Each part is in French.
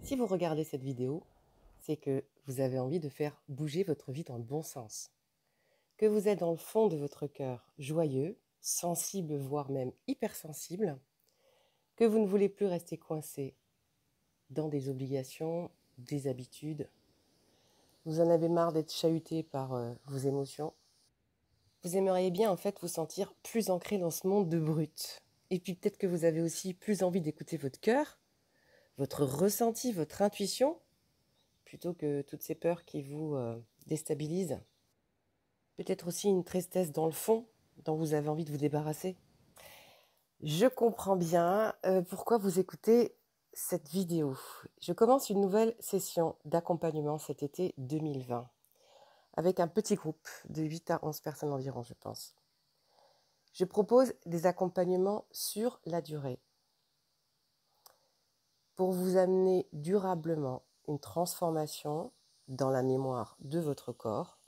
Si vous regardez cette vidéo, c'est que vous avez envie de faire bouger votre vie dans le bon sens, que vous êtes dans le fond de votre cœur joyeux, sensible, voire même hypersensible, que vous ne voulez plus rester coincé dans des obligations, des habitudes. Vous en avez marre d'être chahuté par vos émotions. Vous aimeriez bien en fait vous sentir plus ancré dans ce monde de brut. Et puis peut-être que vous avez aussi plus envie d'écouter votre cœur, votre ressenti, votre intuition, plutôt que toutes ces peurs qui vous déstabilisent. Peut-être aussi une tristesse dans le fond dont vous avez envie de vous débarrasser. Je comprends bien pourquoi vous écoutez cette vidéo. Je commence une nouvelle session d'accompagnement cet été 2020 avec un petit groupe de 8 à 11 personnes environ, je pense. Je propose des accompagnements sur la durée pour vous amener durablement une transformation dans la mémoire de votre corps,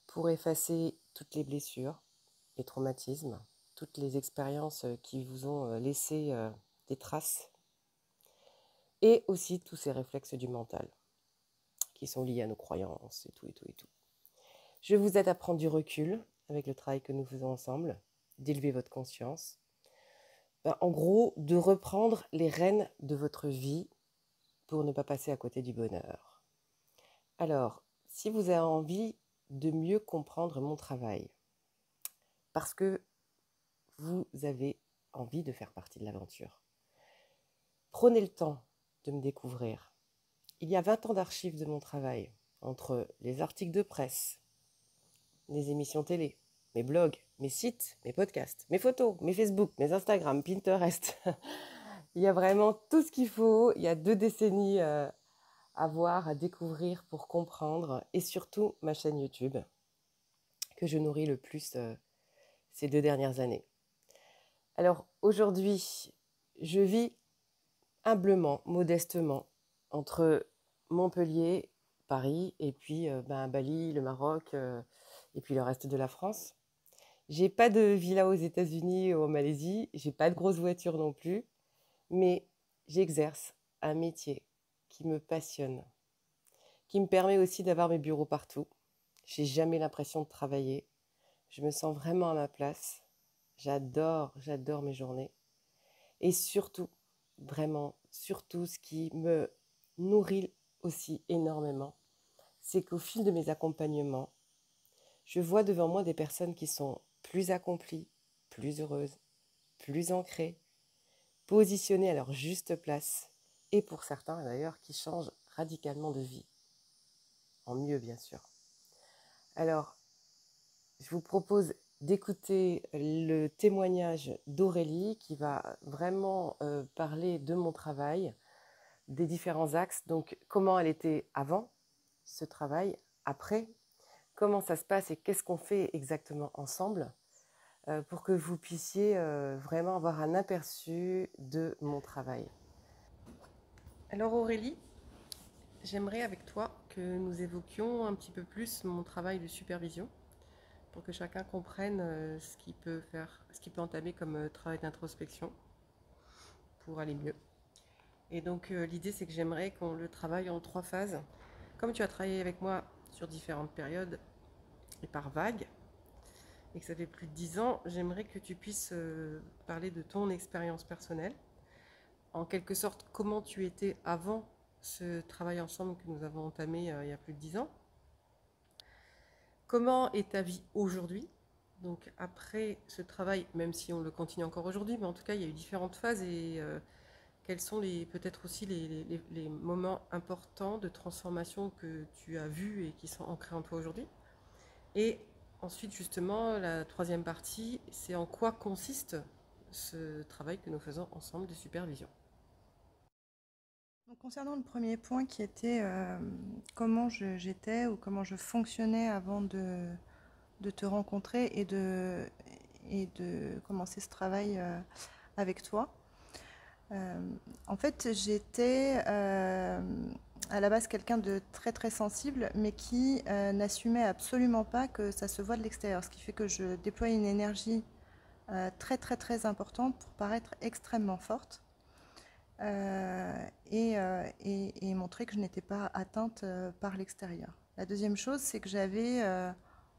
pour effacer toutes les blessures, les traumatismes, toutes les expériences qui vous ont laissé des traces, et aussi tous ces réflexes du mental qui sont liés à nos croyances et tout, et tout, et tout. Je vous aide à prendre du recul avec le travail que nous faisons ensemble, d'élever votre conscience, en gros, de reprendre les rênes de votre vie pour ne pas passer à côté du bonheur. Alors, si vous avez envie de mieux comprendre mon travail, parce que vous avez envie de faire partie de l'aventure, prenez le temps de me découvrir. Il y a 20 ans d'archives de mon travail, entre les articles de presse, les émissions télé, mes blogs, mes sites, mes podcasts, mes photos, mes Facebook, mes Instagram, Pinterest. Il y a vraiment tout ce qu'il faut. Il y a 2 décennies à voir, à découvrir pour comprendre. Et surtout, ma chaîne YouTube, que je nourris le plus ces 2 dernières années. Alors, aujourd'hui, je vis humblement, modestement, entre Montpellier, Paris, et puis Bali, le Maroc, et puis le reste de la France. J'ai pas de villa aux États-Unis ou en Malaisie, j'ai pas de grosse voiture non plus, mais j'exerce un métier qui me passionne, qui me permet aussi d'avoir mes bureaux partout. J'ai jamais l'impression de travailler. Je me sens vraiment à ma place. J'adore mes journées. Et surtout, vraiment, surtout, ce qui me nourrit aussi énormément, c'est qu'au fil de mes accompagnements, je vois devant moi des personnes qui sont plus accomplies, plus heureuses, plus ancrées, positionnées à leur juste place, et pour certains d'ailleurs qui changent radicalement de vie, en mieux bien sûr. Alors, je vous propose d'écouter le témoignage d'Aurélie qui va vraiment parler de mon travail, des différents axes. Donc, comment elle était avant ce travail, après, comment ça se passe et qu'est-ce qu'on fait exactement ensemble pour que vous puissiez vraiment avoir un aperçu de mon travail. Alors Aurélie, j'aimerais avec toi que nous évoquions un petit peu plus mon travail de supervision pour que chacun comprenne ce qu'il peut faire, ce qu'il peut entamer comme travail d'introspection pour aller mieux. Et donc l'idée c'est que j'aimerais qu'on le travaille en 3 phases. Comme tu as travaillé avec moi sur différentes périodes et par vagues, et que ça fait plus de 10 ans, j'aimerais que tu puisses parler de ton expérience personnelle, en quelque sorte comment tu étais avant ce travail ensemble que nous avons entamé il y a plus de 10 ans. Comment est ta vie aujourd'hui? Donc après ce travail, même si on le continue encore aujourd'hui, mais en tout cas il y a eu différentes phases et quels sont peut-être aussi les moments importants de transformation que tu as vus et qui sont ancrés en toi aujourd'hui. Et ensuite justement la 3e partie, c'est en quoi consiste ce travail que nous faisons ensemble de supervision. Donc, concernant le premier point qui était comment j'étais ou comment je fonctionnais avant de te rencontrer et de commencer ce travail avec toi. En fait, j'étais à la base quelqu'un de très très sensible, mais qui n'assumait absolument pas que ça se voit de l'extérieur, ce qui fait que je déployais une énergie très très très importante pour paraître extrêmement forte. et montrer que je n'étais pas atteinte par l'extérieur. La deuxième chose, c'est que j'avais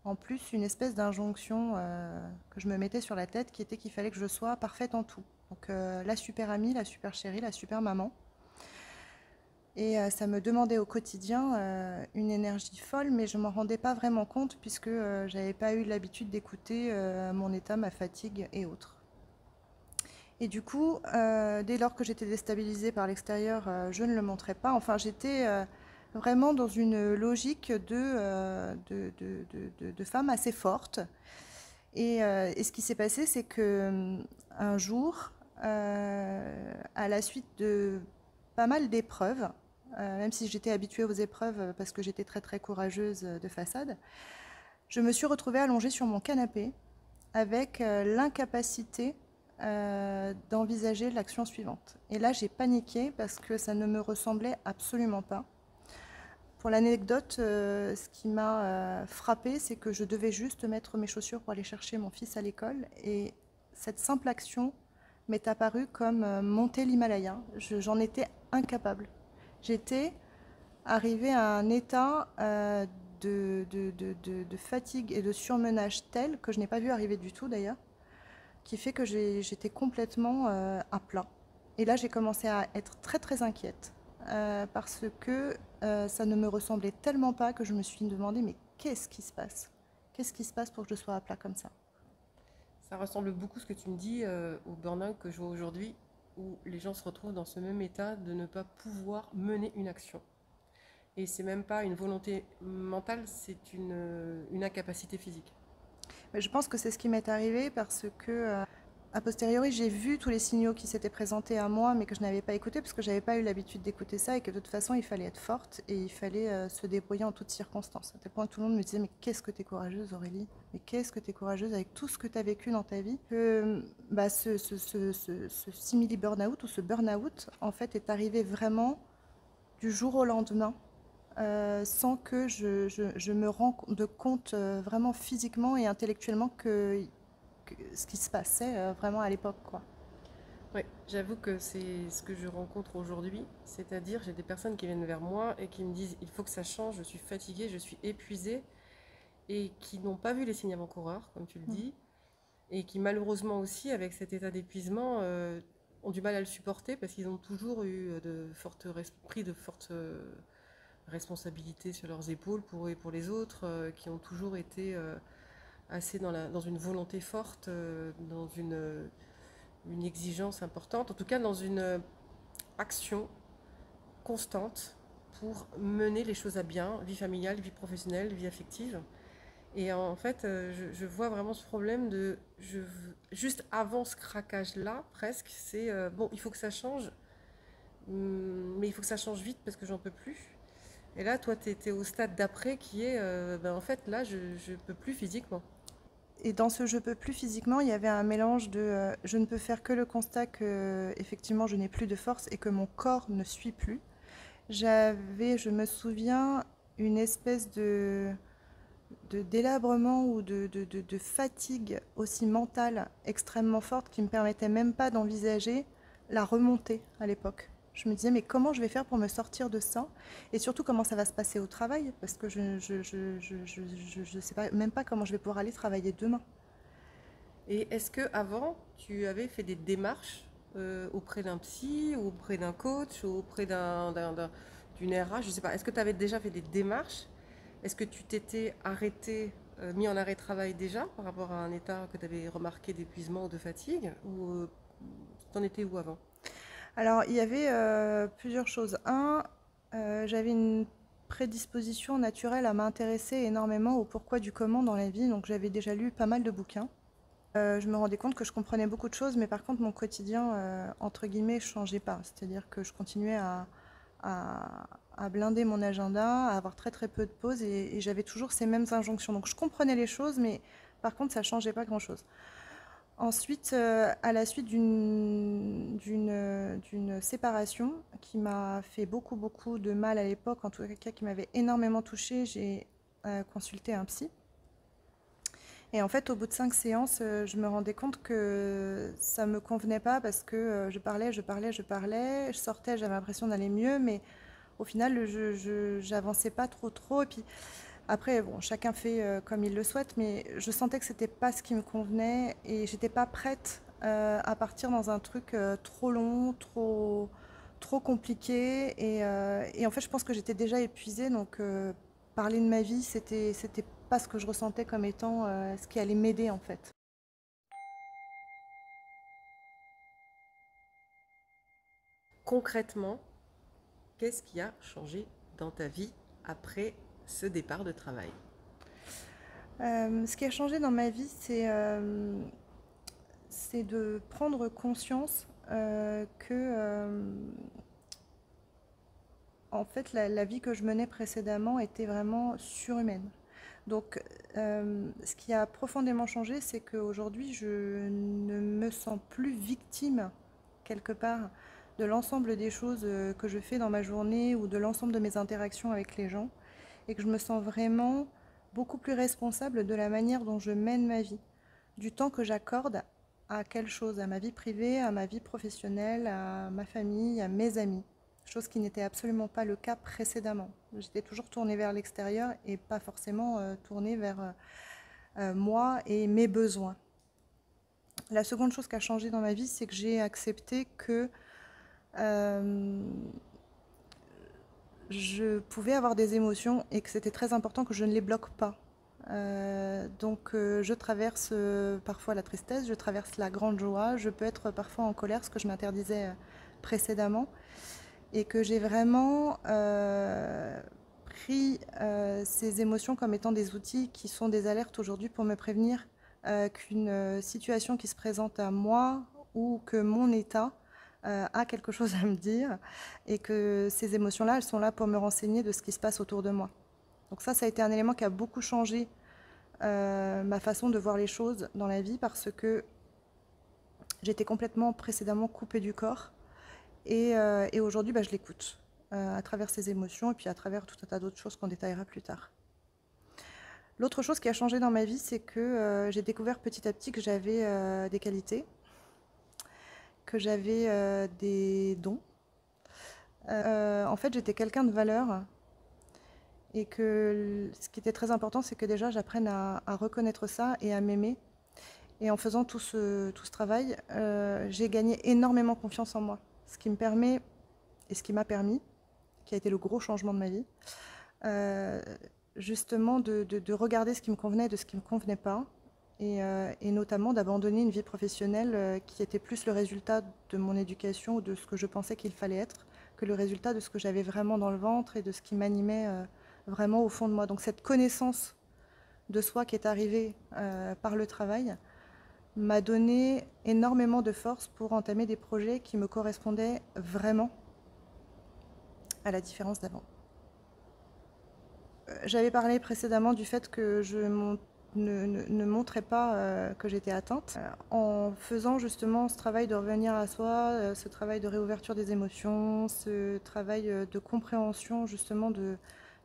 en plus une espèce d'injonction que je me mettais sur la tête qui était qu'il fallait que je sois parfaite en tout. Donc la super amie, la super chérie, la super maman. Et ça me demandait au quotidien une énergie folle, mais je ne m'en rendais pas vraiment compte puisque je n'avais pas eu l'habitude d'écouter mon état, ma fatigue et autres. Et du coup, dès lors que j'étais déstabilisée par l'extérieur, je ne le montrais pas. Enfin, j'étais vraiment dans une logique de femme assez forte. Et ce qui s'est passé, c'est que un jour, à la suite de pas mal d'épreuves, même si j'étais habituée aux épreuves parce que j'étais très très courageuse de façade, je me suis retrouvée allongée sur mon canapé avec l'incapacité d'envisager l'action suivante. Et là, j'ai paniqué parce que ça ne me ressemblait absolument pas. Pour l'anecdote, ce qui m'a frappée, c'est que je devais juste mettre mes chaussures pour aller chercher mon fils à l'école. Et cette simple action m'est apparue comme monter l'Himalaya. J'en étais incapable. J'étais arrivée à un état de fatigue et de surmenage tel que je n'ai pas vu arriver du tout d'ailleurs, qui fait que j'étais complètement à plat. Et là, j'ai commencé à être très très inquiète parce que ça ne me ressemblait tellement pas que je me suis demandé mais qu'est-ce qui se passe? Qu'est-ce qui se passe pour que je sois à plat comme ça? Ça ressemble beaucoup ce que tu me dis au burn-out que je vois aujourd'hui, où les gens se retrouvent dans ce même état de ne pas pouvoir mener une action. Et c'est même pas une volonté mentale, c'est une incapacité physique. Mais je pense que c'est ce qui m'est arrivé parce que a posteriori, j'ai vu tous les signaux qui s'étaient présentés à moi, mais que je n'avais pas écouté parce que je n'avais pas eu l'habitude d'écouter ça et que de toute façon, il fallait être forte et il fallait se débrouiller en toutes circonstances. À tel point que tout le monde me disait mais qu'est-ce que tu es courageuse, Aurélie? Mais qu'est-ce que tu es courageuse avec tout ce que tu as vécu dans ta vie? Que bah, ce simili burn-out ou ce burn-out, en fait, est arrivé vraiment du jour au lendemain. Sans que je me rende compte vraiment physiquement et intellectuellement que ce qui se passait vraiment à l'époque, quoi. Oui, j'avoue que c'est ce que je rencontre aujourd'hui, c'est-à-dire j'ai des personnes qui viennent vers moi et qui me disent il faut que ça change, je suis fatiguée, je suis épuisée, et qui n'ont pas vu les signes avant-coureurs, comme tu le Mm. dis, et qui malheureusement aussi, avec cet état d'épuisement, ont du mal à le supporter parce qu'ils ont toujours eu pris de fortes responsabilités sur leurs épaules pour eux et pour les autres, qui ont toujours été assez dans une volonté forte, dans une exigence importante, en tout cas dans une action constante pour mener les choses à bien, vie familiale, vie professionnelle, vie affective. Et en fait, je vois vraiment ce problème juste avant ce craquage-là, presque, c'est bon, il faut que ça change, mais il faut que ça change vite parce que j'en peux plus. Et là, toi, tu étais au stade d'après qui est, ben, en fait, là, je ne peux plus physiquement. Et dans ce je peux plus physiquement, il y avait un mélange de je ne peux faire que le constat que effectivement je n'ai plus de force et que mon corps ne suit plus. J'avais, je me souviens, une espèce de délabrement ou de fatigue aussi mentale extrêmement forte qui ne me permettait même pas d'envisager la remontée à l'époque. Je me disais, mais comment je vais faire pour me sortir de ça? Et surtout, comment ça va se passer au travail? Parce que je sais pas, même pas comment je vais pouvoir aller travailler demain. Et est-ce que avant, tu avais fait des démarches auprès d'un psy, ou auprès d'un coach, ou auprès d'une RH, je sais pas. Est-ce que tu avais déjà fait des démarches? Est-ce que tu t'étais arrêté, mis en arrêt de travail déjà par rapport à un état que tu avais remarqué d'épuisement ou de fatigue? Ou t'en étais où avant? Alors, il y avait plusieurs choses. Un, j'avais une prédisposition naturelle à m'intéresser énormément au pourquoi du comment dans la vie, donc j'avais déjà lu pas mal de bouquins. Je me rendais compte que je comprenais beaucoup de choses, mais par contre, mon quotidien, entre guillemets, changeait pas. C'est-à-dire que je continuais à blinder mon agenda, à avoir très très peu de pauses, et j'avais toujours ces mêmes injonctions. Donc je comprenais les choses, mais par contre, ça changeait pas grand-chose. Ensuite, à la suite d'une séparation qui m'a fait beaucoup beaucoup de mal à l'époque, en tout cas qui m'avait énormément touchée, j'ai consulté un psy. Et en fait, au bout de 5 séances, je me rendais compte que ça me convenait pas parce que je parlais, je parlais, je parlais, je sortais, j'avais l'impression d'aller mieux, mais au final, j'avançais pas trop. Et puis après, bon, chacun fait comme il le souhaite, mais je sentais que c'était pas ce qui me convenait et j'étais pas prête à partir dans un truc trop long, trop compliqué. Et en fait, je pense que j'étais déjà épuisée, donc parler de ma vie, c'était pas ce que je ressentais comme étant ce qui allait m'aider en fait. Concrètement, qu'est-ce qui a changé dans ta vie après ce départ de travail? Ce qui a changé dans ma vie, c'est de prendre conscience que en fait, la vie que je menais précédemment était vraiment surhumaine. Donc, ce qui a profondément changé, c'est qu'aujourd'hui, je ne me sens plus victime, quelque part, de l'ensemble des choses que je fais dans ma journée ou de l'ensemble de mes interactions avec les gens, et que je me sens vraiment beaucoup plus responsable de la manière dont je mène ma vie, du temps que j'accorde à quelle chose, à ma vie privée, à ma vie professionnelle, à ma famille, à mes amis. Chose qui n'était absolument pas le cas précédemment. J'étais toujours tournée vers l'extérieur et pas forcément tournée vers moi et mes besoins. La seconde chose qui a changé dans ma vie, c'est que j'ai accepté que euh, je pouvais avoir des émotions et que c'était très important que je ne les bloque pas. Donc je traverse parfois la tristesse, je traverse la grande joie, je peux être parfois en colère, ce que je m'interdisais précédemment, et que j'ai vraiment pris ces émotions comme étant des outils qui sont des alertes aujourd'hui pour me prévenir qu'une situation qui se présente à moi ou que mon état a quelque chose à me dire, et que ces émotions-là, elles sont là pour me renseigner de ce qui se passe autour de moi. Donc ça a été un élément qui a beaucoup changé ma façon de voir les choses dans la vie, parce que j'étais complètement précédemment coupée du corps et aujourd'hui je l'écoute à travers ses émotions et puis à travers tout un tas d'autres choses qu'on détaillera plus tard. L'autre chose qui a changé dans ma vie, c'est que j'ai découvert petit à petit que j'avais des qualités, que j'avais des dons. En fait, j'étais quelqu'un de valeur, et que ce qui était très important, c'est que déjà j'apprenne à reconnaître ça et à m'aimer. Et en faisant tout ce travail, j'ai gagné énormément confiance en moi. Ce qui me permet, et ce qui m'a permis, qui a été le gros changement de ma vie, euh, justement de regarder ce qui me convenait et de ce qui ne me convenait pas. Et notamment d'abandonner une vie professionnelle qui était plus le résultat de mon éducation ou de ce que je pensais qu'il fallait être, que le résultat de ce que j'avais vraiment dans le ventre et de ce qui m'animait vraiment au fond de moi. Donc cette connaissance de soi qui est arrivée par le travail m'a donné énormément de force pour entamer des projets qui me correspondaient vraiment, à la différence d'avant. J'avais parlé précédemment du fait que je ne montrais pas que j'étais atteinte. En faisant justement ce travail de revenir à soi, ce travail de réouverture des émotions, ce travail de compréhension justement de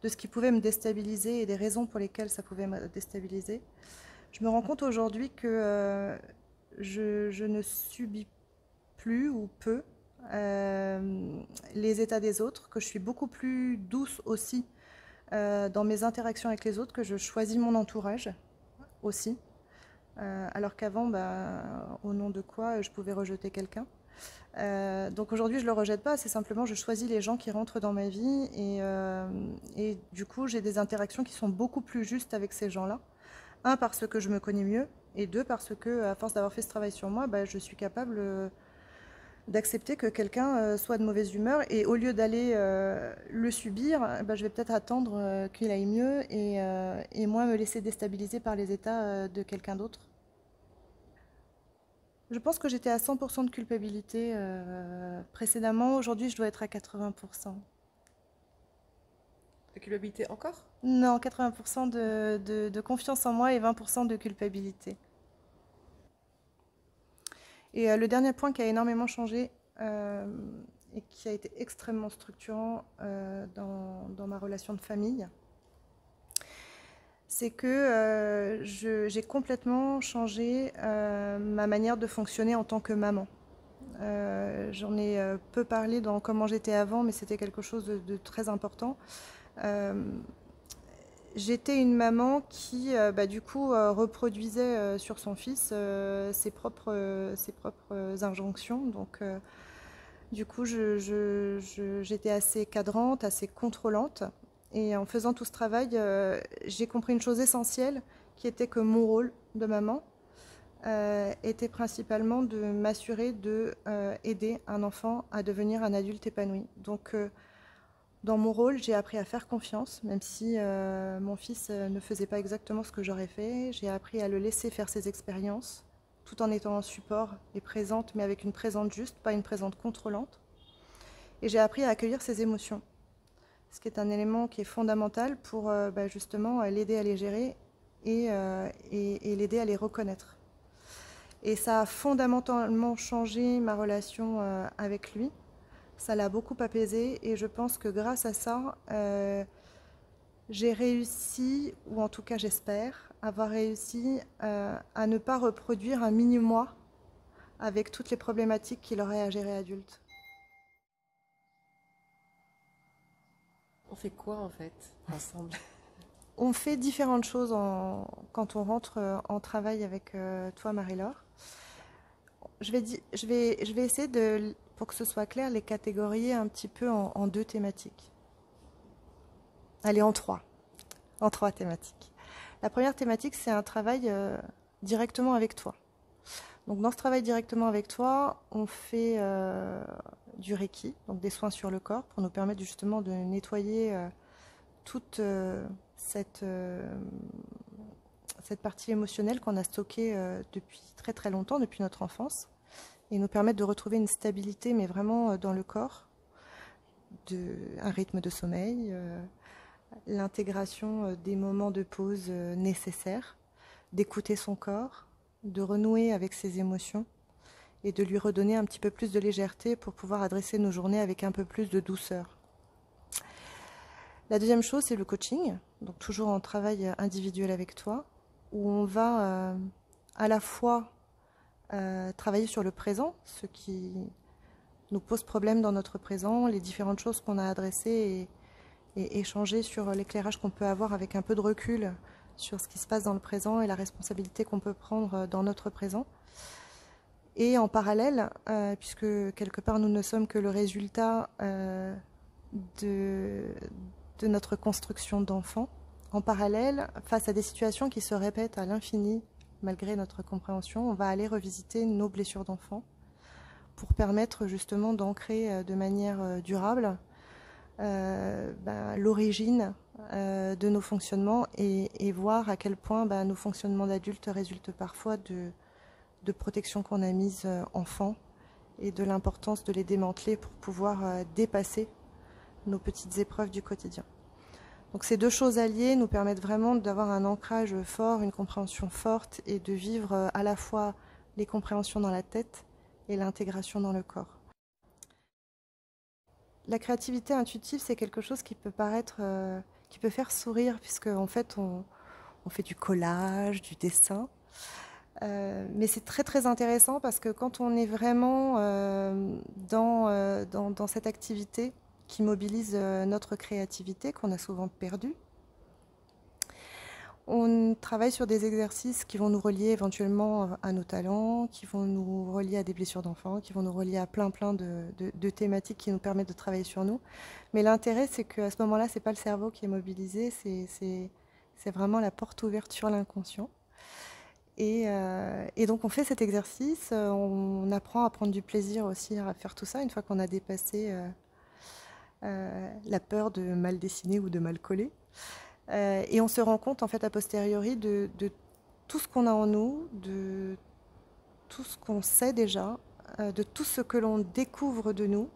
ce qui pouvait me déstabiliser et des raisons pour lesquelles ça pouvait me déstabiliser, je me rends compte aujourd'hui que je ne subis plus ou peu les états des autres, que je suis beaucoup plus douce aussi dans mes interactions avec les autres, que je choisis mon entourage aussi, alors qu'avant, au nom de quoi je pouvais rejeter quelqu'un. Donc aujourd'hui, je ne le rejette pas, c'est simplement je choisis les gens qui rentrent dans ma vie, et du coup, j'ai des interactions qui sont beaucoup plus justes avec ces gens-là. Un, parce que je me connais mieux, et deux, parce que, à force d'avoir fait ce travail sur moi, je suis capable d'accepter que quelqu'un soit de mauvaise humeur, et au lieu d'aller le subir, je vais peut-être attendre qu'il aille mieux et moi me laisser déstabiliser par les états de quelqu'un d'autre. Je pense que j'étais à 100% de culpabilité précédemment. Aujourd'hui, je dois être à 80%. De culpabilité encore? Non, 80% de confiance en moi et 20% de culpabilité. Et le dernier point qui a énormément changé et qui a été extrêmement structurant dans ma relation de famille, c'est que j'ai complètement changé ma manière de fonctionner en tant que maman. J'en ai peu parlé dans comment j'étais avant, mais c'était quelque chose de très important. Euh, J'étais une maman qui, du coup, reproduisait sur son fils ses propres injonctions. Donc, du coup, j'étais assez cadrante, assez contrôlante. Et en faisant tout ce travail, j'ai compris une chose essentielle, qui était que mon rôle de maman était principalement de m'assurer de aider un enfant à devenir un adulte épanoui. Donc, dans mon rôle, j'ai appris à faire confiance, même si mon fils ne faisait pas exactement ce que j'aurais fait. J'ai appris à le laisser faire ses expériences, tout en étant en support et présente, mais avec une présence juste, pas une présence contrôlante. Et j'ai appris à accueillir ses émotions, ce qui est un élément qui est fondamental pour justement l'aider à les gérer et l'aider à les reconnaître. Et ça a fondamentalement changé ma relation avec lui. Ça l'a beaucoup apaisé et je pense que grâce à ça, j'ai réussi, ou en tout cas j'espère, avoir réussi à ne pas reproduire un mini-moi avec toutes les problématiques qu'il aurait à gérer adulte. On fait quoi en fait ensemble? On fait différentes choses quand on rentre en travail avec toi, Marie-Laure. Je vais essayer de, pour que ce soit clair, les catégorier un petit peu en deux thématiques. Allez, en trois thématiques. La première thématique, c'est un travail directement avec toi. Donc dans ce travail directement avec toi, on fait du Reiki, donc des soins sur le corps, pour nous permettre justement de nettoyer toute cette partie émotionnelle qu'on a stockée depuis très très longtemps, depuis notre enfance, et nous permettre de retrouver une stabilité, mais vraiment dans le corps, un rythme de sommeil, l'intégration des moments de pause nécessaires, d'écouter son corps, de renouer avec ses émotions et de lui redonner un petit peu plus de légèreté pour pouvoir adresser nos journées avec un peu plus de douceur. La deuxième chose, c'est le coaching, donc toujours en travail individuel avec toi, où on va à la fois travailler sur le présent, ce qui nous pose problème dans notre présent, les différentes choses qu'on a adressées et échanger sur l'éclairage qu'on peut avoir avec un peu de recul sur ce qui se passe dans le présent et la responsabilité qu'on peut prendre dans notre présent. Et en parallèle, puisque quelque part nous ne sommes que le résultat de notre construction d'enfant, en parallèle, face à des situations qui se répètent à l'infini, malgré notre compréhension, on va aller revisiter nos blessures d'enfant pour permettre justement d'ancrer de manière durable l'origine de nos fonctionnements et voir à quel point nos fonctionnements d'adultes résultent parfois de protections qu'on a mises enfants et de l'importance de les démanteler pour pouvoir dépasser nos petites épreuves du quotidien. Donc ces deux choses alliées nous permettent vraiment d'avoir un ancrage fort, une compréhension forte et de vivre à la fois les compréhensions dans la tête et l'intégration dans le corps. La créativité intuitive, c'est quelque chose qui peut paraître, qui peut faire sourire, puisque en fait, on fait du collage, du dessin. Mais c'est très très intéressant parce que quand on est vraiment dans cette activité qui mobilise notre créativité, qu'on a souvent perdue, on travaille sur des exercices qui vont nous relier éventuellement à nos talents, qui vont nous relier à des blessures d'enfants, qui vont nous relier à plein de thématiques qui nous permettent de travailler sur nous. Mais l'intérêt, c'est qu'à ce moment-là, ce n'est pas le cerveau qui est mobilisé, c'est vraiment la porte ouverte sur l'inconscient. Et donc on fait cet exercice, on apprend à prendre du plaisir aussi à faire tout ça une fois qu'on a dépassé la peur de mal dessiner ou de mal coller. Et on se rend compte en fait a posteriori de tout ce qu'on a en nous, de tout ce qu'on sait déjà, de tout ce que l'on découvre de nous.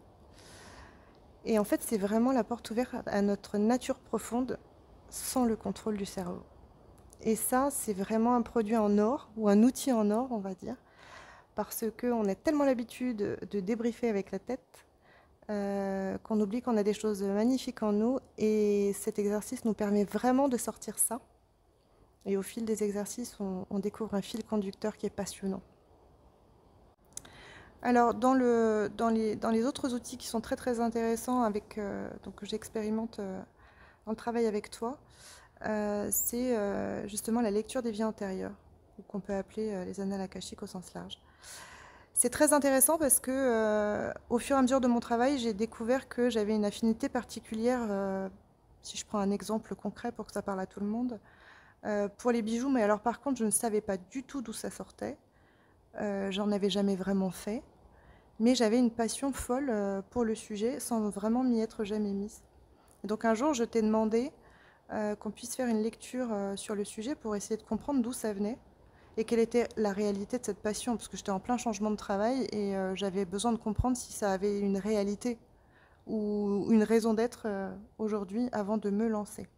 Et en fait, c'est vraiment la porte ouverte à notre nature profonde sans le contrôle du cerveau. Et ça, c'est vraiment un produit en or, ou un outil en or, on va dire, parce qu'on a tellement l'habitude de débriefer avec la tête qu'on oublie qu'on a des choses magnifiques en nous. Et cet exercice nous permet vraiment de sortir ça Et au fil des exercices, on découvre un fil conducteur qui est passionnant. Alors, dans les autres outils qui sont très très intéressants, donc, que j'expérimente dans le travail avec toi, c'est justement la lecture des vies antérieures, ou qu'on peut appeler les annales akashiques au sens large. C'est très intéressant parce que au fur et à mesure de mon travail, j'ai découvert que j'avais une affinité particulière, si je prends un exemple concret pour que ça parle à tout le monde, pour les bijoux. Mais alors par contre, je ne savais pas du tout d'où ça sortait. J'en avais jamais vraiment fait. Mais j'avais une passion folle pour le sujet sans vraiment m'y être jamais mise. Et donc un jour, je t'ai demandé qu'on puisse faire une lecture sur le sujet pour essayer de comprendre d'où ça venait et quelle était la réalité de cette passion, parce que j'étais en plein changement de travail et j'avais besoin de comprendre si ça avait une réalité ou une raison d'être aujourd'hui avant de me lancer.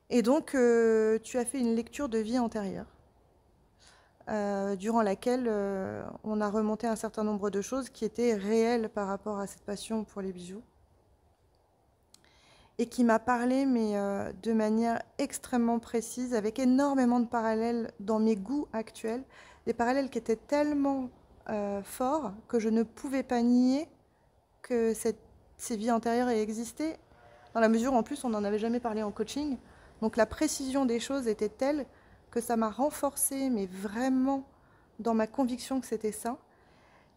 Et donc, tu as fait une lecture de vie antérieure, durant laquelle on a remonté un certain nombre de choses qui étaient réelles par rapport à cette passion pour les bijoux, et qui m'a parlé, mais de manière extrêmement précise, avec énormément de parallèles dans mes goûts actuels, des parallèles qui étaient tellement forts que je ne pouvais pas nier que ces vies antérieures aient existé, dans la mesure où en plus on n'en avait jamais parlé en coaching. Donc la précision des choses était telle que ça m'a renforcée, mais vraiment dans ma conviction que c'était ça.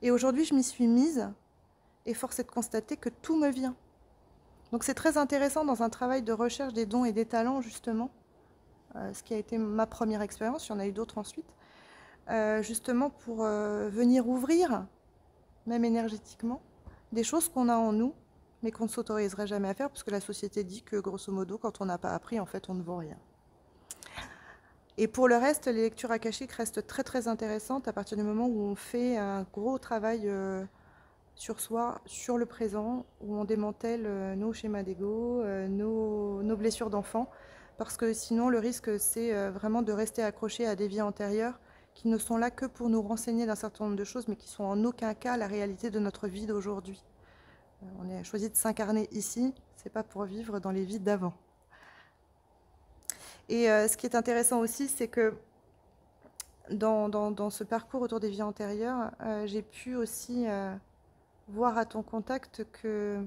Et aujourd'hui je m'y suis mise, et force est de constater que tout me vient. Donc c'est très intéressant dans un travail de recherche des dons et des talents, justement, ce qui a été ma première expérience, il y en a eu d'autres ensuite, justement pour venir ouvrir, même énergétiquement, des choses qu'on a en nous, mais qu'on ne s'autoriserait jamais à faire, parce que la société dit que, grosso modo, quand on n'a pas appris, en fait, on ne vaut rien. Et pour le reste, les lectures akashiques restent très très intéressantes à partir du moment où on fait un gros travail sur soi, sur le présent, où on démantèle nos schémas d'ego, nos blessures d'enfant, parce que sinon le risque c'est vraiment de rester accroché à des vies antérieures qui ne sont là que pour nous renseigner d'un certain nombre de choses, mais qui sont en aucun cas la réalité de notre vie d'aujourd'hui. On a choisi de s'incarner ici, c'est pas pour vivre dans les vies d'avant. Et ce qui est intéressant aussi, c'est que dans ce parcours autour des vies antérieures, j'ai pu aussi voir à ton contact que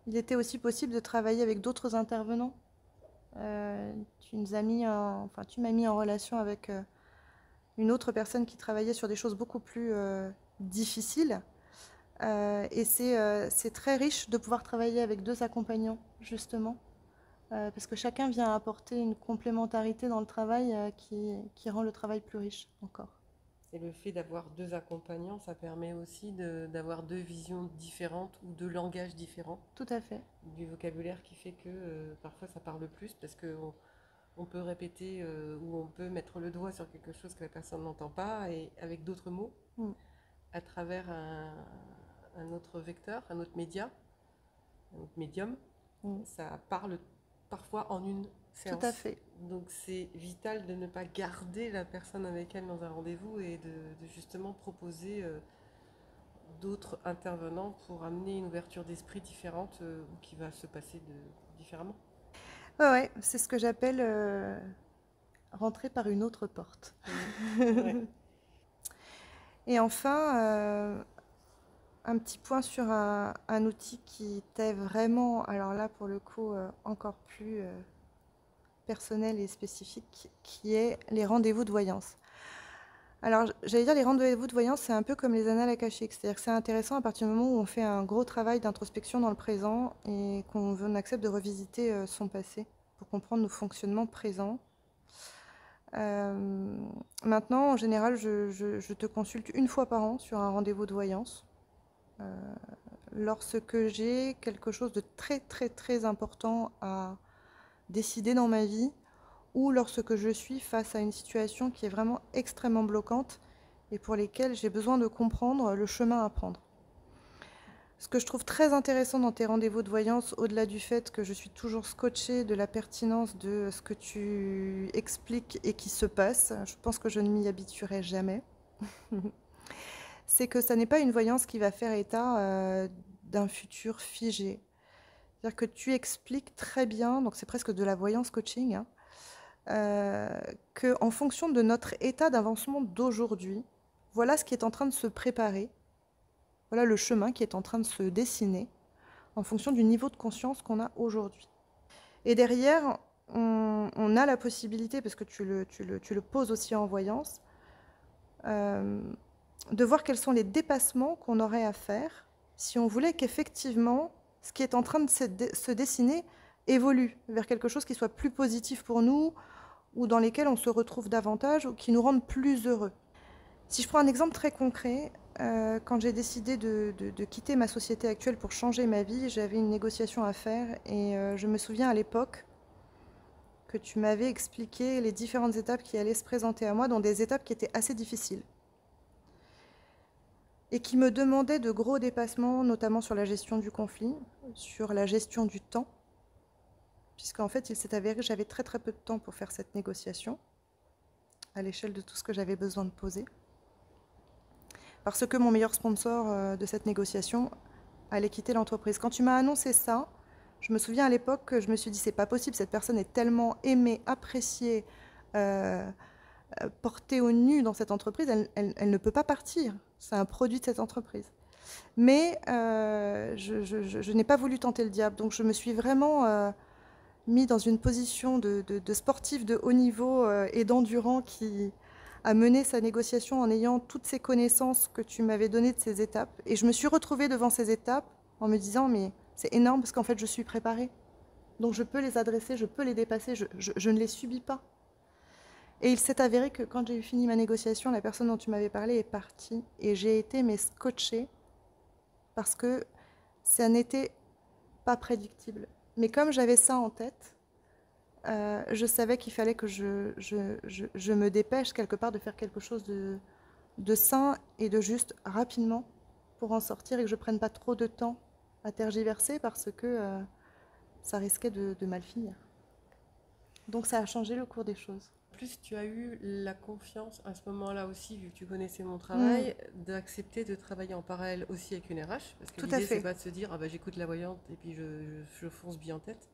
il était aussi possible de travailler avec d'autres intervenants. Tu m'as mis en relation avec une autre personne qui travaillait sur des choses beaucoup plus difficiles. Et c'est très riche de pouvoir travailler avec deux accompagnants, justement, parce que chacun vient apporter une complémentarité dans le travail qui rend le travail plus riche encore. Et le fait d'avoir deux accompagnants, ça permet aussi d'avoir deux visions différentes ou deux langages différents. Tout à fait. Du vocabulaire qui fait que parfois ça parle plus parce qu'on peut répéter ou on peut mettre le doigt sur quelque chose que la personne n'entend pas et avec d'autres mots, à travers un autre vecteur, un autre média, un autre médium, ça parle parfois en une séance. Tout à fait. Donc c'est vital de ne pas garder la personne avec elle dans un rendez-vous et de justement proposer d'autres intervenants pour amener une ouverture d'esprit différente ou qui va se passer différemment. Ouais, c'est ce que j'appelle rentrer par une autre porte. Ouais. Et enfin, un petit point sur un outil qui était vraiment, alors là pour le coup, encore plus personnel et spécifique, qui est les rendez-vous de voyance. Alors j'allais dire les rendez-vous de voyance, c'est un peu comme les annales akashiques, c'est-à-dire que c'est intéressant à partir du moment où on fait un gros travail d'introspection dans le présent et qu'on accepte de revisiter son passé pour comprendre nos fonctionnements présents. Maintenant, en général, je te consulte une fois par an sur un rendez-vous de voyance. Lorsque j'ai quelque chose de très très très important à décider dans ma vie, ou lorsque je suis face à une situation qui est vraiment extrêmement bloquante et pour lesquelles j'ai besoin de comprendre le chemin à prendre. Ce que je trouve très intéressant dans tes rendez-vous de voyance, au-delà du fait que je suis toujours scotchée de la pertinence de ce que tu expliques et qui se passe, je pense que je ne m'y habituerai jamais, c'est que ça n'est pas une voyance qui va faire état d'un futur figé. C'est-à-dire que tu expliques très bien, donc c'est presque de la voyance coaching, hein, qu'en fonction de notre état d'avancement d'aujourd'hui, voilà ce qui est en train de se préparer, voilà le chemin qui est en train de se dessiner en fonction du niveau de conscience qu'on a aujourd'hui. Et derrière, on a la possibilité, parce que tu le poses aussi en voyance, de voir quels sont les dépassements qu'on aurait à faire si on voulait qu'effectivement, ce qui est en train de se dessiner évolue vers quelque chose qui soit plus positif pour nous, ou dans lesquels on se retrouve davantage, ou qui nous rendent plus heureux. Si je prends un exemple très concret, quand j'ai décidé de quitter ma société actuelle pour changer ma vie, j'avais une négociation à faire, et je me souviens à l'époque que tu m'avais expliqué les différentes étapes qui allaient se présenter à moi, dont des étapes qui étaient assez difficiles, et qui me demandaient de gros dépassements, notamment sur la gestion du conflit, sur la gestion du temps, puisqu'en fait, il s'est avéré que j'avais très très peu de temps pour faire cette négociation, à l'échelle de tout ce que j'avais besoin de poser. Parce que mon meilleur sponsor de cette négociation allait quitter l'entreprise. Quand tu m'as annoncé ça, je me souviens à l'époque que je me suis dit, c'est pas possible, cette personne est tellement aimée, appréciée, portée au nu dans cette entreprise, elle ne peut pas partir. C'est un produit de cette entreprise. Mais je n'ai pas voulu tenter le diable, donc je me suis vraiment mis dans une position de sportif de haut niveau et d'endurant qui a mené sa négociation en ayant toutes ces connaissances que tu m'avais données de ces étapes. Et je me suis retrouvée devant ces étapes en me disant, mais c'est énorme parce qu'en fait, je suis préparée. Donc je peux les adresser, je peux les dépasser, je ne les subis pas. Et il s'est avéré que quand j'ai fini ma négociation, la personne dont tu m'avais parlé est partie. Et j'ai été scotchée parce que ça n'était pas prédictible. Mais comme j'avais ça en tête, je savais qu'il fallait que je me dépêche quelque part de faire quelque chose de sain et de juste rapidement pour en sortir, et que je ne prenne pas trop de temps à tergiverser parce que ça risquait de mal finir. Donc ça a changé le cours des choses. En plus, tu as eu la confiance à ce moment-là aussi, vu que tu connaissais mon travail, d'accepter de travailler en parallèle aussi avec une RH. Parce que Tout à l'idée, c'est fait. pas de se dire, ah bah, j'écoute la voyante et puis je fonce bien en tête.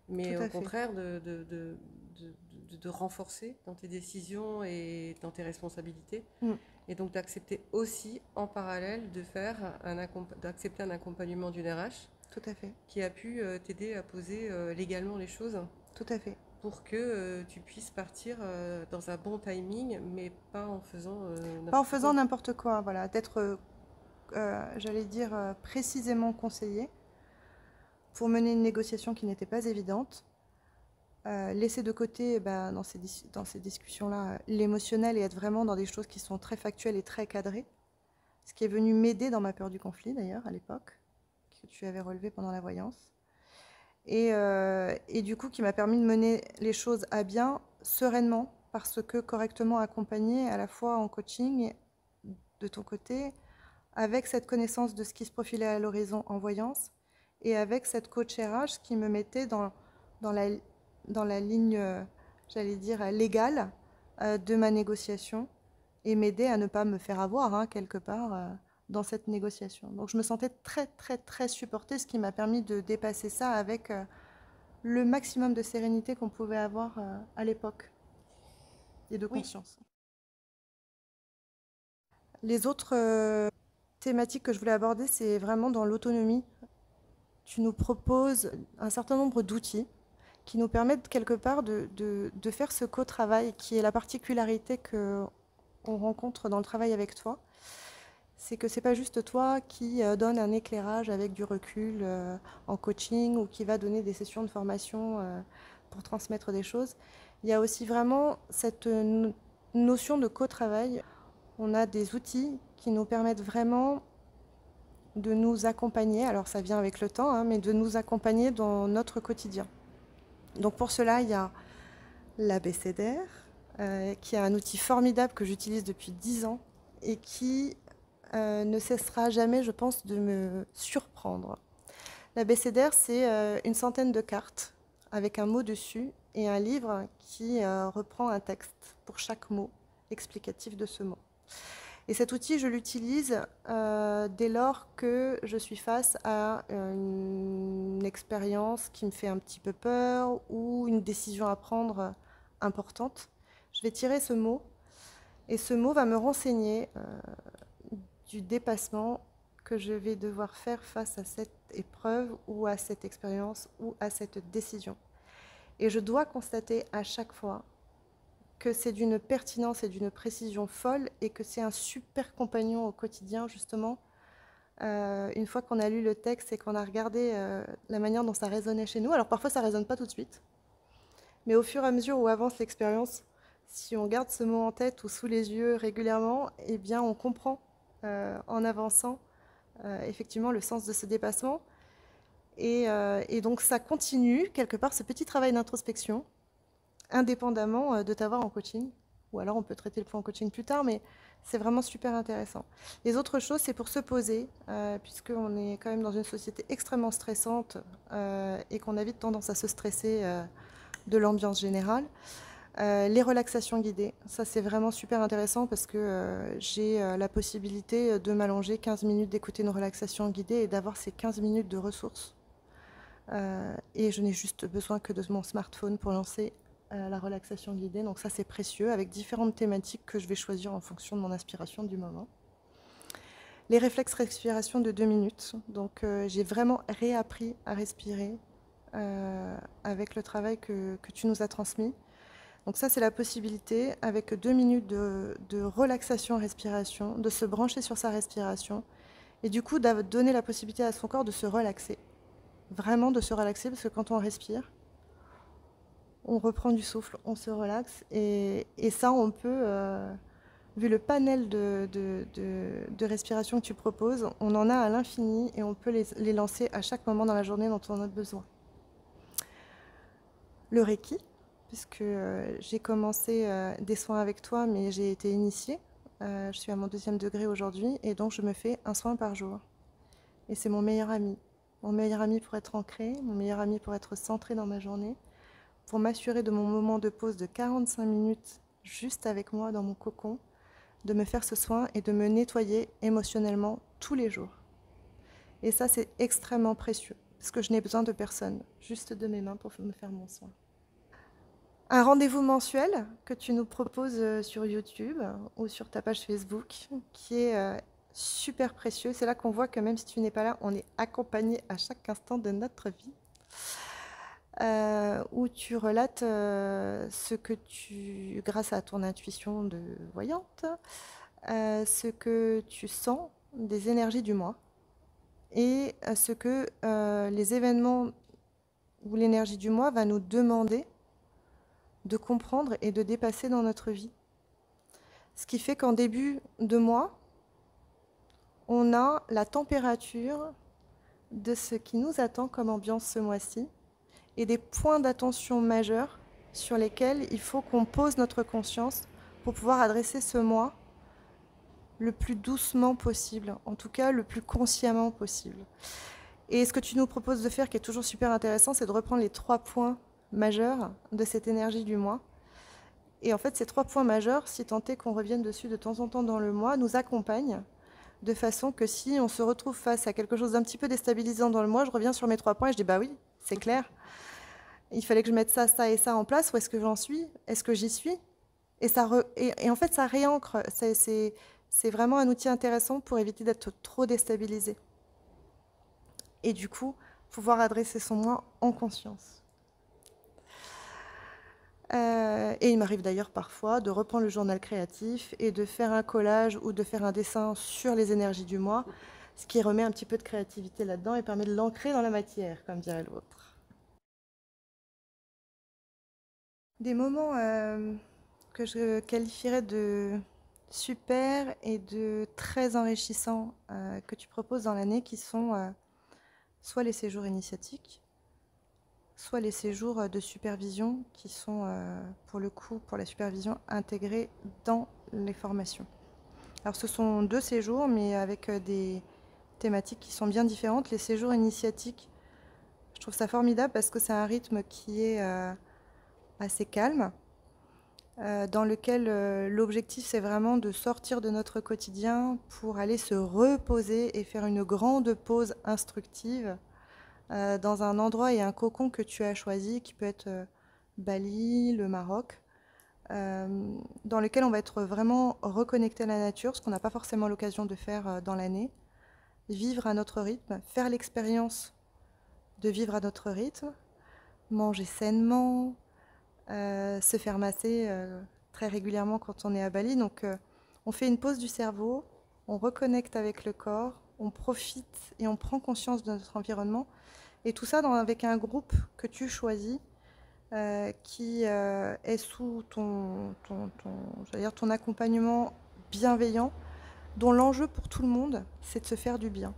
Mais Tout au à fait. contraire, de renforcer dans tes décisions et dans tes responsabilités. Mm. Et donc d'accepter aussi en parallèle d'accepter un accompagnement d'une RH Tout à fait. qui a pu t'aider à poser légalement les choses Tout à fait. pour que tu puisses partir dans un bon timing, mais pas en faisant Pas en n'importe faisant quoi. n'importe quoi, voilà, d'être, j'allais dire, précisément conseillé pour mener une négociation qui n'était pas évidente. Laisser de côté dans ces discussions-là l'émotionnel et être vraiment dans des choses qui sont très factuelles et très cadrées. Ce qui est venu m'aider dans ma peur du conflit d'ailleurs à l'époque, que tu avais relevé pendant la voyance. Et du coup qui m'a permis de mener les choses à bien sereinement, parce que correctement accompagnée à la fois en coaching de ton côté, avec cette connaissance de ce qui se profilait à l'horizon en voyance, et avec cette coach RH qui me mettait dans la ligne, j'allais dire, légale de ma négociation, et m'aider à ne pas me faire avoir, quelque part, dans cette négociation. Donc je me sentais très, très, très supportée, ce qui m'a permis de dépasser ça avec le maximum de sérénité qu'on pouvait avoir à l'époque, et de Oui, conscience. Les autres thématiques que je voulais aborder, c'est vraiment dans l'autonomie. Tu nous proposes un certain nombre d'outils qui nous permettent quelque part de faire ce co-travail, qui est la particularité qu'on rencontre dans le travail avec toi. C'est que c'est pas juste toi qui donne un éclairage avec du recul en coaching, ou qui va donner des sessions de formation pour transmettre des choses. Il y a aussi vraiment cette notion de co-travail. On a des outils qui nous permettent vraiment de nous accompagner, alors ça vient avec le temps, mais de nous accompagner dans notre quotidien. Donc pour cela, il y a l'ABCDR, qui est un outil formidable que j'utilise depuis 10 ans et qui ne cessera jamais, je pense, de me surprendre. L'ABCDR, c'est une centaine de cartes avec un mot dessus et un livre qui reprend un texte pour chaque mot explicatif de ce mot. Et cet outil, je l'utilise dès lors que je suis face à une expérience qui me fait un petit peu peur ou une décision à prendre importante. Je vais tirer ce mot et ce mot va me renseigner du dépassement que je vais devoir faire face à cette épreuve ou à cette expérience ou à cette décision. Et je dois constater à chaque fois que c'est d'une pertinence et d'une précision folle et que c'est un super compagnon au quotidien, justement. Une fois qu'on a lu le texte et qu'on a regardé la manière dont ça résonnait chez nous, alors parfois ça ne résonne pas tout de suite, mais au fur et à mesure où avance l'expérience, si on garde ce mot en tête ou sous les yeux régulièrement, eh bien on comprend en avançant effectivement le sens de ce dépassement. Et donc ça continue quelque part ce petit travail d'introspection indépendamment de t'avoir en coaching. Ou alors on peut traiter le point en coaching plus tard, mais c'est vraiment super intéressant. Les autres choses, c'est pour se poser, puisqu'on est quand même dans une société extrêmement stressante et qu'on a vite tendance à se stresser de l'ambiance générale. Les relaxations guidées, ça c'est vraiment super intéressant parce que j'ai la possibilité de m'allonger 15 minutes, d'écouter une relaxation guidée et d'avoir ces 15 minutes de ressources. Et je n'ai juste besoin que de mon smartphone pour lancer la relaxation guidée. Donc ça c'est précieux, avec différentes thématiques que je vais choisir en fonction de mon inspiration du moment. Les réflexes respiration de 2 minutes. Donc j'ai vraiment réappris à respirer avec le travail que tu nous as transmis. Donc ça c'est la possibilité, avec 2 minutes de relaxation respiration, de se brancher sur sa respiration et du coup de donner la possibilité à son corps de se relaxer. Vraiment de se relaxer, parce que quand on respire, on reprend du souffle, on se relaxe, et ça on peut, vu le panel de respiration que tu proposes, on en a à l'infini et on peut les lancer à chaque moment dans la journée dont on a besoin. Le Reiki, puisque j'ai commencé des soins avec toi, mais j'ai été initiée, je suis à mon 2e degré aujourd'hui, et donc je me fais un soin par jour. Et c'est mon meilleur ami. Mon meilleur ami pour être ancré, mon meilleur ami pour être centré dans ma journée, pour m'assurer de mon moment de pause de 45 minutes juste avec moi dans mon cocon, de me faire ce soin et de me nettoyer émotionnellement tous les jours. Et ça, c'est extrêmement précieux, parce que je n'ai besoin de personne, juste de mes mains pour me faire mon soin. Un rendez-vous mensuel que tu nous proposes sur YouTube ou sur ta page Facebook, qui est super précieux. C'est là qu'on voit que même si tu n'es pas là, on est accompagné à chaque instant de notre vie. Où tu relates ce que tu, grâce à ton intuition de voyante, ce que tu sens des énergies du mois et ce que les événements ou l'énergie du mois va nous demander de comprendre et de dépasser dans notre vie. Ce qui fait qu'en début de mois, on a la température de ce qui nous attend comme ambiance ce mois-ci et des points d'attention majeurs sur lesquels il faut qu'on pose notre conscience pour pouvoir adresser ce mois le plus doucement possible, en tout cas le plus consciemment possible. Et ce que tu nous proposes de faire, qui est toujours super intéressant, c'est de reprendre les 3 points majeurs de cette énergie du mois. Et en fait, ces 3 points majeurs, si tant est qu'on revienne dessus de temps en temps dans le mois, nous accompagnent de façon que si on se retrouve face à quelque chose d'un petit peu déstabilisant dans le mois, je reviens sur mes 3 points et je dis bah oui, c'est clair. Il fallait que je mette ça, ça et ça en place. Où est-ce que j'en suis? Est-ce que j'y suis? Et en fait, ça réancre. C'est vraiment un outil intéressant pour éviter d'être trop déstabilisé. Et du coup, pouvoir adresser son moi en conscience. Et il m'arrive d'ailleurs parfois de reprendre le journal créatif et de faire un collage ou de faire un dessin sur les énergies du mois, ce qui remet un petit peu de créativité là-dedans et permet de l'ancrer dans la matière, comme dirait l'autre. Des moments que je qualifierais de super et de très enrichissants que tu proposes dans l'année, qui sont soit les séjours initiatiques, soit les séjours de supervision, qui sont pour le coup, pour la supervision, intégrés dans les formations. Alors ce sont 2 séjours, mais avec des thématiques qui sont bien différentes. Les séjours initiatiques, je trouve ça formidable parce que c'est un rythme qui est assez calme, dans lequel l'objectif c'est vraiment de sortir de notre quotidien pour aller se reposer et faire une grande pause instructive dans un endroit et un cocon que tu as choisi, qui peut être Bali, le Maroc, dans lequel on va être vraiment reconnecté à la nature, ce qu'on n'a pas forcément l'occasion de faire dans l'année, vivre à notre rythme, faire l'expérience de vivre à notre rythme, manger sainement, se faire masser très régulièrement quand on est à Bali. Donc on fait une pause du cerveau, on reconnecte avec le corps, on profite et on prend conscience de notre environnement. Et tout ça avec un groupe que tu choisis qui est sous ton accompagnement bienveillant, dont l'enjeu pour tout le monde, c'est de se faire du bien.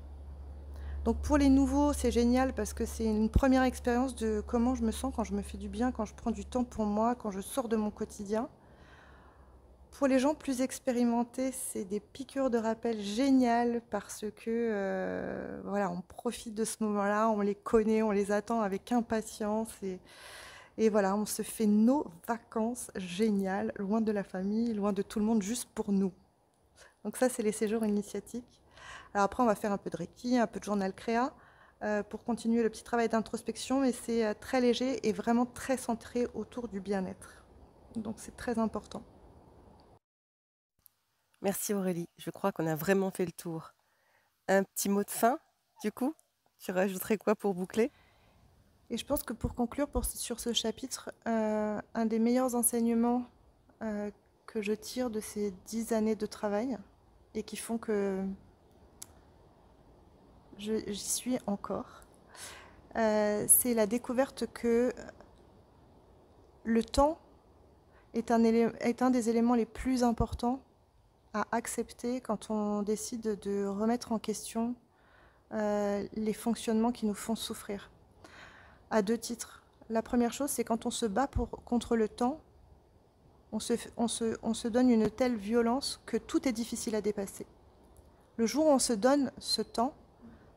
Donc pour les nouveaux, c'est génial parce que c'est une première expérience de comment je me sens quand je me fais du bien, quand je prends du temps pour moi, quand je sors de mon quotidien. Pour les gens plus expérimentés, c'est des piqûres de rappel géniales parce que voilà, on profite de ce moment-là, on les connaît, on les attend avec impatience et voilà, on se fait nos vacances géniales, loin de la famille, loin de tout le monde, juste pour nous. Donc ça, c'est les séjours initiatiques. Alors après, on va faire un peu de Reiki, un peu de journal créa pour continuer le petit travail d'introspection, mais c'est très léger et vraiment très centré autour du bien-être. Donc c'est très important. Merci Aurélie, je crois qu'on a vraiment fait le tour. Un petit mot de fin, du coup? Tu rajouterais quoi pour boucler? Et je pense que pour conclure sur ce chapitre, un des meilleurs enseignements que je tire de ces 10 années de travail et qui font que j'y suis encore, c'est la découverte que le temps est un des éléments les plus importants à accepter quand on décide de remettre en question les fonctionnements qui nous font souffrir. À deux titres. La première chose, c'est quand on se bat contre le temps, on se donne une telle violence que tout est difficile à dépasser. Le jour où on se donne ce temps,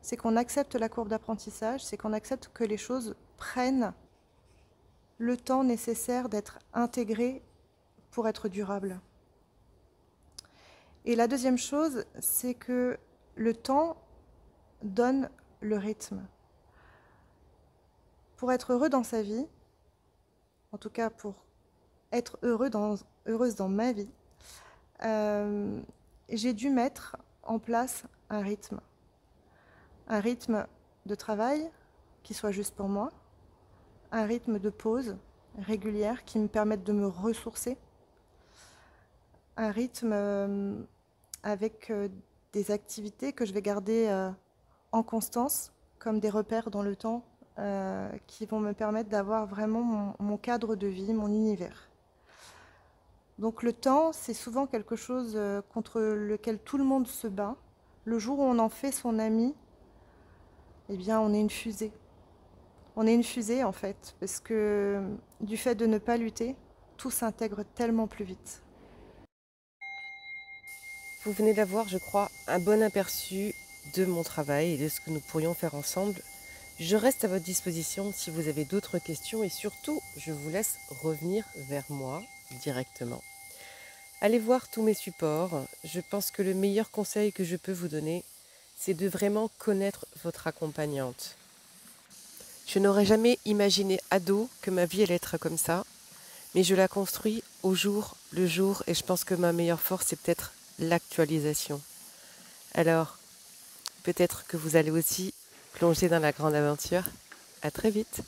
c'est qu'on accepte la courbe d'apprentissage, c'est qu'on accepte que les choses prennent le temps nécessaire d'être intégrées pour être durables. Et la deuxième chose, c'est que le temps donne le rythme. Pour être heureux dans sa vie, en tout cas pour être heureuse dans ma vie, j'ai dû mettre en place un rythme. Un rythme de travail qui soit juste pour moi, un rythme de pause régulière qui me permette de me ressourcer, un rythme avec des activités que je vais garder en constance, comme des repères dans le temps, qui vont me permettre d'avoir vraiment mon cadre de vie, mon univers. Donc le temps, c'est souvent quelque chose contre lequel tout le monde se bat. Le jour où on en fait son ami, eh bien on est une fusée. On est une fusée en fait, parce que du fait de ne pas lutter, tout s'intègre tellement plus vite. Vous venez d'avoir, je crois, un bon aperçu de mon travail et de ce que nous pourrions faire ensemble. Je reste à votre disposition si vous avez d'autres questions et surtout, je vous laisse revenir vers moi directement. Allez voir tous mes supports. Je pense que le meilleur conseil que je peux vous donner, c'est de vraiment connaître votre accompagnante. Je n'aurais jamais imaginé ado que ma vie allait être comme ça, mais je la construis au jour le jour et je pense que ma meilleure force, c'est peut-être l'actualisation. Alors, peut-être que vous allez aussi plonger dans la grande aventure. À très vite.